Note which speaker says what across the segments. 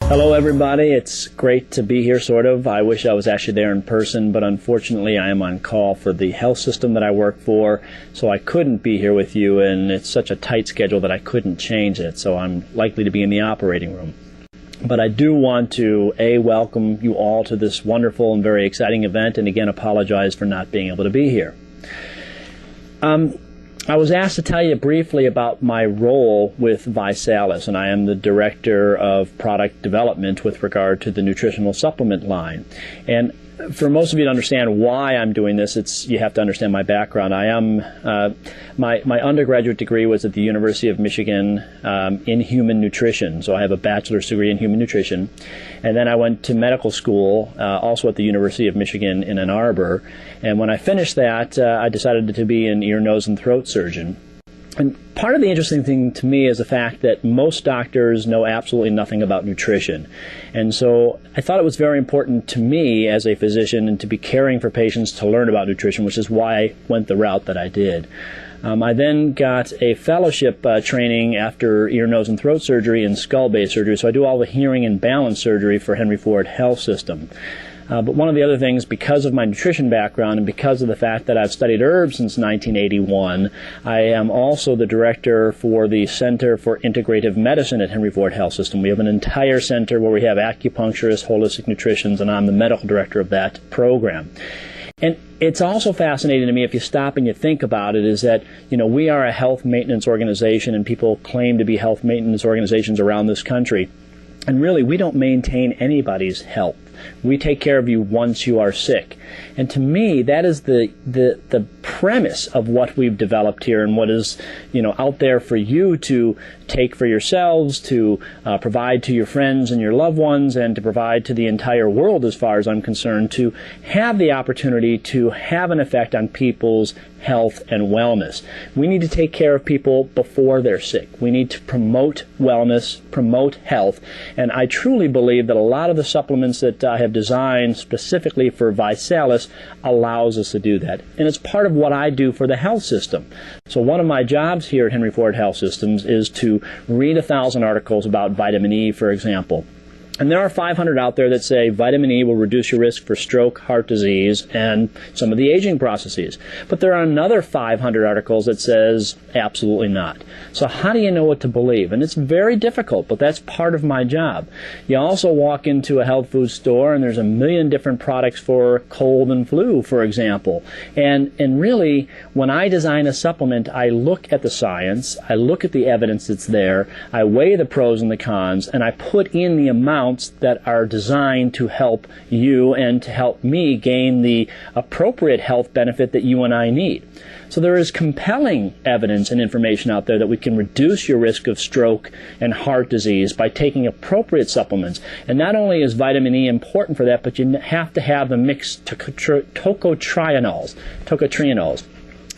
Speaker 1: Hello everybody, it's great to be here sort of. I wish I was actually there in person, but unfortunately I am on call for the health system that I work for, so I couldn't be here with you, and it's such a tight schedule that I couldn't change it, so I'm likely to be in the operating room. But I do want to, welcome you all to this wonderful and very exciting event, and again apologize for not being able to be here. I was asked to tell you briefly about my role with Vi-PAK, and I am the Director of Product Development with regard to the nutritional supplement line. And for most of you to understand why I'm doing this, you have to understand my background. I am my undergraduate degree was at the University of Michigan in human nutrition, so I have a bachelor's degree in human nutrition. And then I went to medical school, also at the University of Michigan in Ann Arbor. And when I finished that, I decided to be an ear, nose, and throat surgeon. And part of the interesting thing to me is the fact that most doctors know absolutely nothing about nutrition. And so I thought it was very important to me as a physician and to be caring for patients to learn about nutrition, which is why I went the route that I did. I then got a fellowship training after ear, nose, and throat surgery in skull-base surgery, so I do all the hearing and balance surgery for Henry Ford Health System. But one of the other things, because of my nutrition background and because of the fact that I've studied herbs since 1981, I am also the director for the Center for Integrative Medicine at Henry Ford Health System. We have an entire center where we have acupuncturists, holistic nutritionists, and I'm the medical director of that program. And it's also fascinating to me, if you stop and you think about it, is that, we are a health maintenance organization, and people claim to be health maintenance organizations around this country. And really, we don't maintain anybody's health. We take care of you once you are sick. And to me, that is the premise of what we've developed here and what is, out there for you to take for yourselves, to provide to your friends and your loved ones, and to provide to the entire world, as far as I'm concerned, to have the opportunity to have an effect on people's health and wellness. We need to take care of people before they're sick. We need to promote wellness, promote health, and I truly believe that a lot of the supplements that I have designed specifically for Vi-PAK allows us to do that. And it's part of what I do for the health system. So one of my jobs here at Henry Ford Health Systems is to read 1,000 articles about vitamin E, for example. And there are 500 out there that say vitamin E will reduce your risk for stroke, heart disease, and some of the aging processes. But there are another 500 articles that says absolutely not. So how do you know what to believe? And it's very difficult, but that's part of my job. You also walk into a health food store and there's a million different products for cold and flu, for example. And really, when I design a supplement, I look at the science, I look at the evidence that's there, I weigh the pros and the cons, and I put in the amount that are designed to help you and to help me gain the appropriate health benefit that you and I need. So there is compelling evidence and information out there that we can reduce your risk of stroke and heart disease by taking appropriate supplements. And not only is vitamin E important for that, but you have to have the mixed tocotrienols.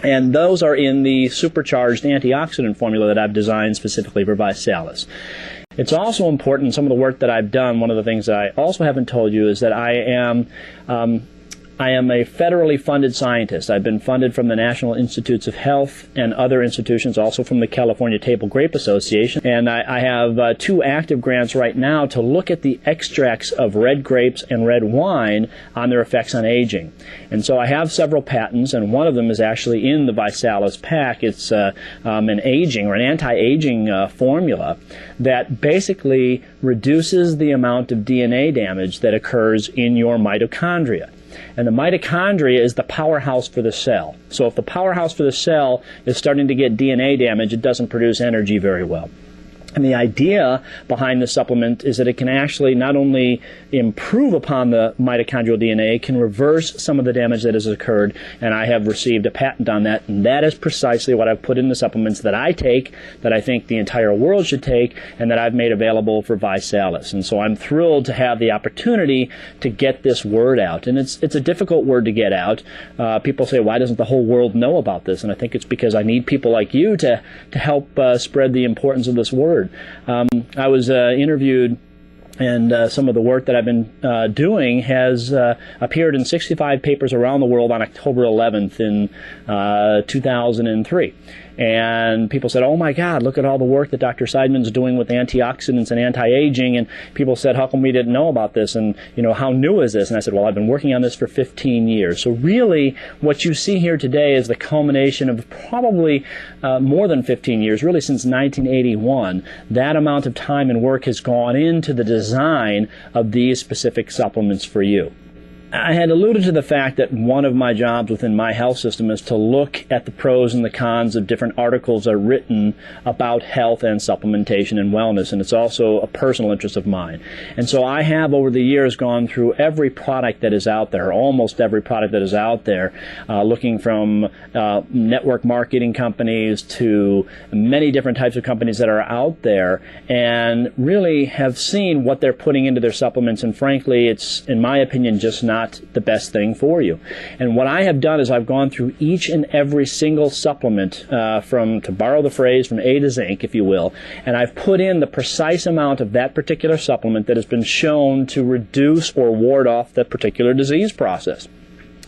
Speaker 1: And those are in the supercharged antioxidant formula that I've designed specifically for Vi-PAK. It's also important, some of the work that I've done, one of the things that I also haven't told you is that I am a federally funded scientist. I've been funded from the National Institutes of Health and other institutions, also from the California Table Grape Association. And I have 2 active grants right now to look at the extracts of red grapes and red wine on their effects on aging. And so I have several patents, and one of them is actually in the Vi-PAK. It's an aging or an anti-aging formula that basically reduces the amount of DNA damage that occurs in your mitochondria. And the mitochondria is the powerhouse for the cell. So if the powerhouse for the cell is starting to get DNA damage, it doesn't produce energy very well. And the idea behind the supplement is that it can actually not only improve upon the mitochondrial DNA, it can reverse some of the damage that has occurred, and I have received a patent on that, and that is precisely what I've put in the supplements that I take, that I think the entire world should take, and that I've made available for Vi-PAK. And so I'm thrilled to have the opportunity to get this word out. And it's a difficult word to get out. People say, why doesn't the whole world know about this? And I think it's because I need people like you to help spread the importance of this word. I was interviewed, and some of the work that I've been doing has appeared in 65 papers around the world on October 11th in 2003. And people said, oh my God, look at all the work that Dr. Seidman's doing with antioxidants and anti-aging. And people said, how come we didn't know about this? And, how new is this? And I said, well, I've been working on this for 15 years. So really, what you see here today is the culmination of probably more than 15 years, really since 1981. That amount of time and work has gone into the design of these specific supplements for you. I had alluded to the fact that one of my jobs within my health system is to look at the pros and the cons of different articles that are written about health and supplementation and wellness, and it's also a personal interest of mine. And so I have over the years gone through every product that is out there, almost every product that is out there, looking from network marketing companies to many different types of companies that are out there, and really have seen what they're putting into their supplements, and frankly, it's, in my opinion, just not the best thing for you. And what I have done is I've gone through each and every single supplement to borrow the phrase, from A to Zinc, if you will, and I've put in the precise amount of that particular supplement that has been shown to reduce or ward off that particular disease process.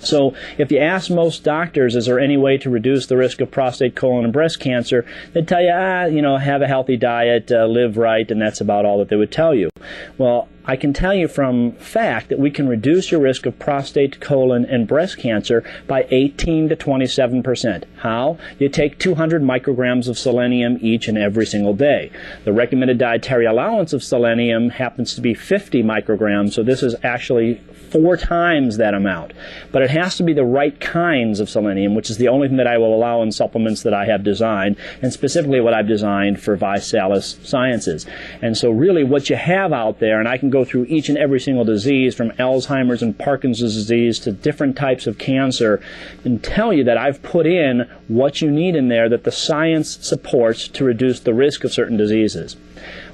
Speaker 1: So if you ask most doctors, is there any way to reduce the risk of prostate, colon, and breast cancer, they'd tell you, have a healthy diet, live right, and that's about all that they would tell you. Well, I can tell you from fact that we can reduce your risk of prostate, colon, and breast cancer by 18 to 27%. How? You take 200 micrograms of selenium each and every single day. The recommended dietary allowance of selenium happens to be 50 micrograms, so this is actually 4 times that amount. But it has to be the right kinds of selenium, which is the only thing that I will allow in supplements that I have designed, and specifically what I've designed for Vi-Salus Sciences. And so really what you have out there, and I can go through each and every single disease from Alzheimer's and Parkinson's disease to different types of cancer, and tell you that I've put in what you need in there that the science supports to reduce the risk of certain diseases.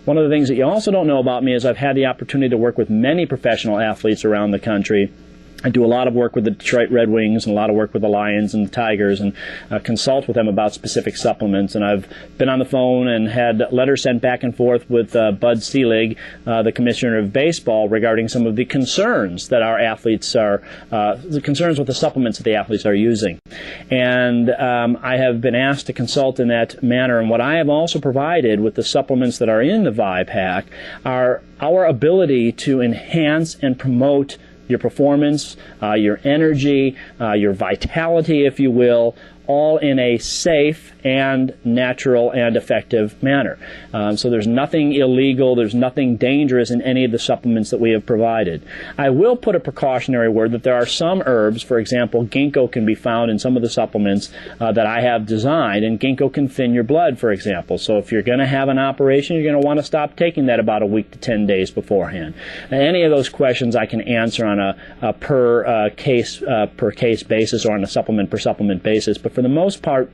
Speaker 1: One of the things that you also don't know about me is I've had the opportunity to work with many professional athletes around the country. I do a lot of work with the Detroit Red Wings and a lot of work with the Lions and the Tigers, and consult with them about specific supplements. And I've been on the phone and had letters sent back and forth with Bud Selig, the commissioner of baseball, regarding some of the concerns that our athletes are, the concerns with the supplements that the athletes are using. And I have been asked to consult in that manner. And what I have also provided with the supplements that are in the Vi-PAK are our ability to enhance and promote your performance, your energy, your vitality, if you will, all in a safe and natural and effective manner. So there's nothing illegal, there's nothing dangerous in any of the supplements that we have provided. I will put a precautionary word that there are some herbs, for example, ginkgo can be found in some of the supplements that I have designed, and ginkgo can thin your blood, for example. So if you're going to have an operation, you're going to want to stop taking that about a week to 10 days beforehand. And any of those questions I can answer on a per case basis, or on a supplement per supplement basis. But for the most part,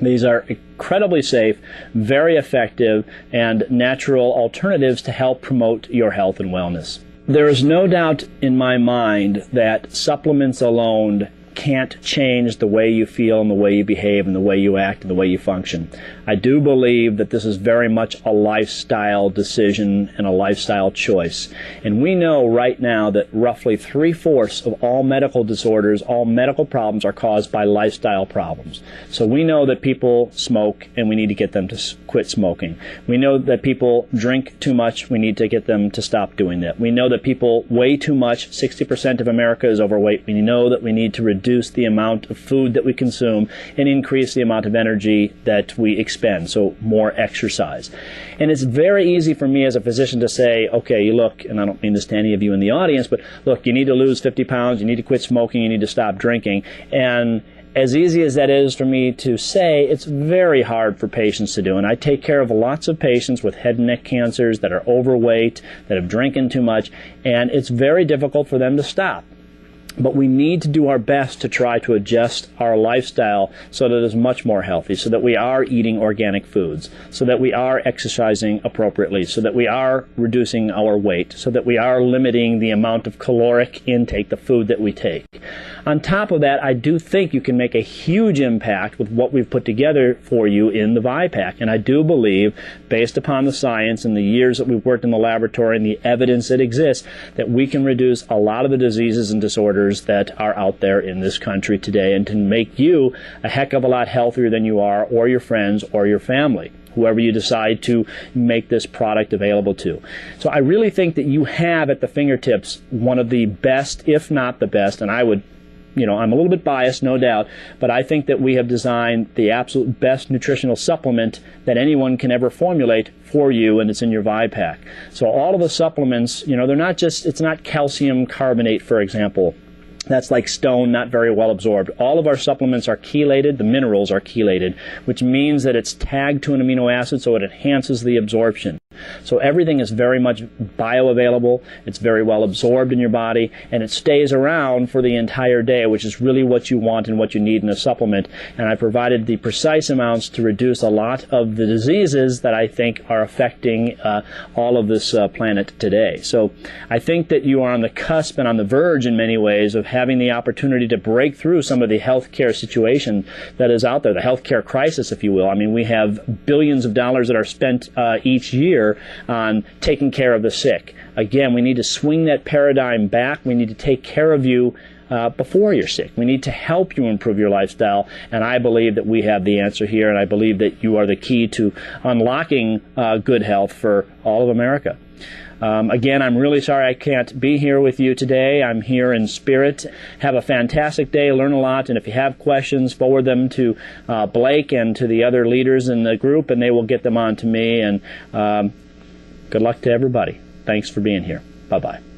Speaker 1: these are incredibly safe, very effective, and natural alternatives to help promote your health and wellness. There is no doubt in my mind that supplements alone can't change the way you feel and the way you behave and the way you act and the way you function. I do believe that this is very much a lifestyle decision and a lifestyle choice. And we know right now that roughly 3/4 of all medical disorders, all medical problems, are caused by lifestyle problems. So we know that people smoke and we need to get them to quit smoking. We know that people drink too much. We need to get them to stop doing that. We know that people weigh too much. 60% of America is overweight. We know that we need to reduce the amount of food that we consume and increase the amount of energy that we expend, so more exercise. And it's very easy for me as a physician to say, okay, you look, and I don't mean this to any of you in the audience, but look, you need to lose 50 pounds, you need to quit smoking, you need to stop drinking. And as easy as that is for me to say, it's very hard for patients to do. And I take care of lots of patients with head and neck cancers that are overweight, that have drinking too much, and it's very difficult for them to stop. But we need to do our best to try to adjust our lifestyle so that it is much more healthy, so that we are eating organic foods, so that we are exercising appropriately, so that we are reducing our weight, so that we are limiting the amount of caloric intake, the food that we take. On top of that, I do think you can make a huge impact with what we've put together for you in the Vi-PAK. And I do believe, based upon the science and the years that we've worked in the laboratory and the evidence that exists, that we can reduce a lot of the diseases and disorders disorders that are out there in this country today, and to make you a heck of a lot healthier than you are, or your friends, or your family, whoever you decide to make this product available to. So I really think that you have at the fingertips one of the best, if not the best, and I would, I'm a little bit biased, no doubt, but I think that we have designed the absolute best nutritional supplement that anyone can ever formulate for you, and it's in your Vi-PAK. So all of the supplements, they're not just, it's not calcium carbonate, for example. That's like stone, not very well absorbed. All of our supplements are chelated. The minerals are chelated, which means that it's tagged to an amino acid, so it enhances the absorption. So everything is very much bioavailable. It's very well absorbed in your body, and it stays around for the entire day, which is really what you want and what you need in a supplement. And I provided the precise amounts to reduce a lot of the diseases that I think are affecting all of this planet today. So I think that you are on the cusp and on the verge in many ways of having the opportunity to break through some of the healthcare situation that is out there, the healthcare crisis, if you will. I mean, we have billions of dollars that are spent each year on taking care of the sick. Again, we need to swing that paradigm back. We need to take care of you before you're sick. We need to help you improve your lifestyle, and I believe that we have the answer here, and I believe that you are the key to unlocking good health for all of America. Again, I'm really sorry I can't be here with you today. I'm here in spirit. Have a fantastic day, learn a lot, and if you have questions, forward them to Blake and to the other leaders in the group, and they will get them on to me. And good luck to everybody. Thanks for being here. Bye-bye.